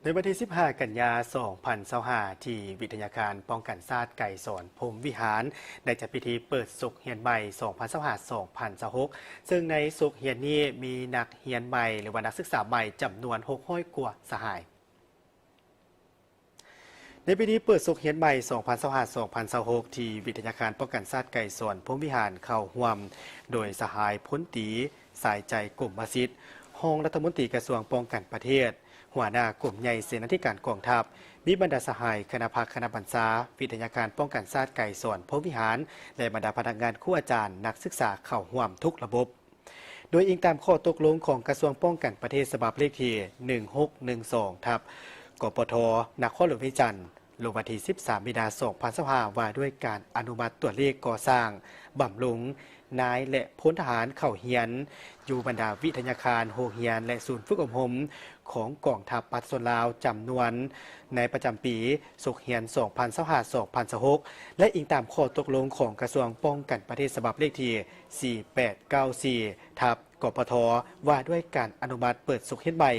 ในวันที่ 15 กันยายน 2025 ที่วิทยาการป้องกันศาสตร์ไก่สอนพรหมวิหารได้จัดพิธีเปิดศุกร์เฮียนใหม่ 2025-2026 ซึ่งในศุกร์เฮียนนี้มีนักเฮียนใหม่หรือว่านักศึกษาใหม่จำนวน600 กว่าสหายในปีนี้เปิดศุกร์เฮียนใหม่ 2025-2026 ที่วิทยาการป้องกันศาสตร์ไก่สอนพรหมวิหารเข้าร่วมโดยสหายพ้นตีสายใจกลุ่มมัสยิดห้องรัฐมนตรีกระทรวงป้องกันประเทศหัวหน้ากลุ่มใหญ่เสนาธิการกองทัพมีบรรดาสหายคณะพักคณะบรรษาวิทยาการป้องกันศาสตร์ไก่สอนพรหมวิหารและบรรดาพนักงานครูอาจารย์นักศึกษาเข้าร่วมทุกระบบ โดยอิงตามข้อตกลงของกระทรวงป้องกันประเทศฉบับเลขที่ 1612 ทับกปทนครหลวงพิจันทร์ลงวันที่ 13 มีนาคม 2025 ว่าด้วยการอนุมัติตัวเลขก่อสร้างบำรุงนายและพลทหารเข้าเฮียนอยู่บรรดาวิทยาคารโรงเรียนและศูนย์ฝึกอบรมของกองทัพปัตสนลาวจำนวนในประจำปีศุกร์เฮียน 2025-2026 และอิงตามข้อตกลงของกระทรวงป้องกันประเทศฉบับเลขที่ 4894 ทับกปทว่าด้วยการอนุมัติเปิดศุกร์เฮียนใหม่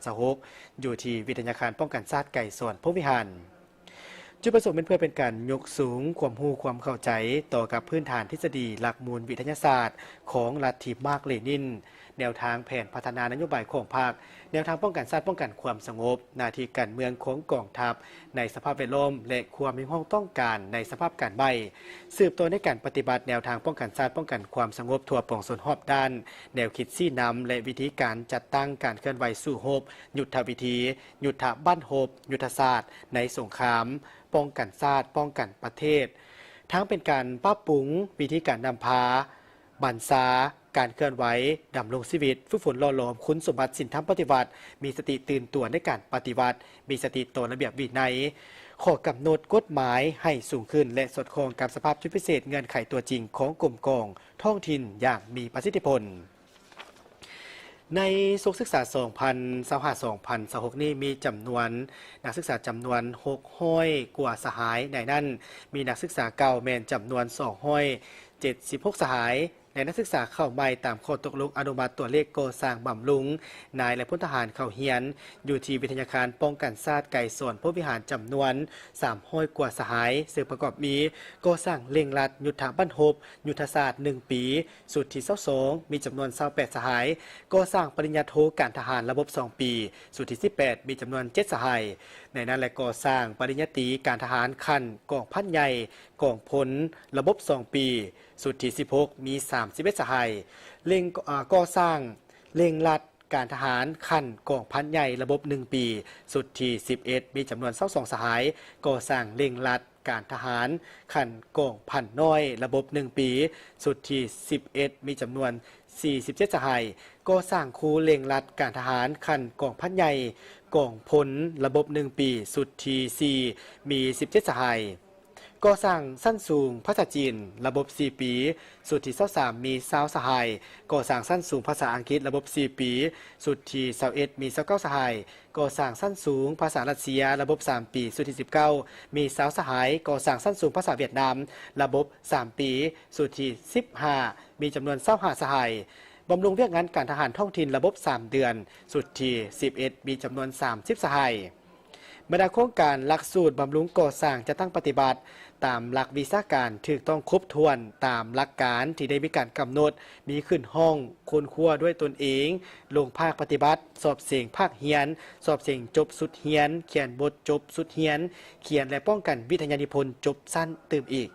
2025-2026 อยู่ที่วิทยาคารป้องกันศาสตร์ไก่สอนพรหมวิหารจุดประสงค์เป็นเพื่อเป็นการยกสูงความรู้ความเข้าใจต่อกับพื้นฐานทฤษฎีหลักมูลวิทยาศาสตร์ของลัทธิมาร์กเลนินแนวทางแผนพัฒนานโยบายของพรรคแนวทางป้องกันชาติป้องกันความสงบหน้าที่การเมืองของกองทัพในสภาพแวดล้อมและความมีห้องต้องการในสภาพการใหม่สืบต่อในการปฏิบัติแนวทางป้องกันชาติป้องกันความสงบทั่วปวงชนรอบด้านแนวคิดชี้นำและวิธีการจัดตั้งการเคลื่อนไหวสู่โฮบยุทธวิธียุทธบ้านโฮบยุทธศาสตร์ในสงครามป้องกันชาติป้องกันประเทศทั้งเป็นการปรับปรุงวิธีการนำพาบรรษาการเคลื่อนไหวดำรงชีวิตฝึกฝนหล่อหลอมคุณสมบัติสินธรรมปฏิบัติมีสติตื่นตัวในการปฏิบัติมีสติต่อระเบียบวินัยข้อกำหนดกฎหมายให้สูงขึ้นและสอดคล้องกับสภาพชีวิตพิเศษเงื่อนไขตัวจริงของกลุ่มกองท้องถิ่นอย่างมีประสิทธิผลในศุกร์ศึกษา 2025-2026 นี้มีจำนวนนักศึกษาจำนวน600 กว่าสหายในนั้นมีนักศึกษาเก่าแมนจำนวน276 สหายและนักศึกษาเข้าใหม่ตามข้อตกลงอนุมัติตัวเลขก่อสร้างบำรุงนายและพลทหารเข้าเฮียนอยู่ที่วิทยาคารป้องกันชาติไก่สอนพรหมวิหารจำนวน300 กว่าสหายซึ่งประกอบมีก่อสร้างเร่งรัดยุทธบ้านโฮบยุทธศาสตร์1 ปีสุดที่22มีจำนวน28สหายก่อสร้างปริญญาโทการทหารระบบ2 ปีสุดที่18มีจำนวน7สหายในนั้นและก่อสร้างปริญญาตรีการทหารขั้นกองพันใหญ่กองพลระบบ2 ปีสุดที่16มี31สหายเร่งก่อสร้างเร่งรัดการทหารขั้นกองพันใหญ่ระบบ1 ปีสุดที่11มีจำนวน22สหายก่อสร้างเร่งรัดการทหารขั้นกองพันน้อยระบบ1 ปีสุดที่11มีจำนวน47สหายก่อสร้างคูเร่งรัดการทหารขั้นกองพันใหญ่กองพลระบบ1 ปีสุดที่4มี17สหายก่อสร้างสั้นสูงภาษาจีนระบบ4 ปีสุดที่23มี20สหายก่อสร้างสั้นสูงภาษาอังกฤษระบบ4 ปีสุดที่21มี29สหายก่อสร้างสั้นสูงภาษารัสเซียระบบ3 ปีสุดที่19มี20สหายก่อสร้างสั้นสูงภาษาเวียดนามระบบ3 ปีสุดที่15มีจำนวน25สหายบำรุงเวียกงานการทหารท้องถิ่นระบบ3 เดือนสุดที่11มีจำนวน30สหายบรรดาโครงการหลักสูตรบำรุงก่อสร้างจะตั้งปฏิบัติตามหลักวิชาการถูกต้องครบถ้วนตามหลักการที่ได้มีการกำหนดมีขึ้นห้องคนครัวด้วยตนเองลงภาคปฏิบัติสอบเสียงภาคเฮียนสอบเสียงจบสุดเฮียนเขียนบทจบสุดเฮียนเขียนและป้องกันวิทยานิพนธ์จบสั้นตื่มอีก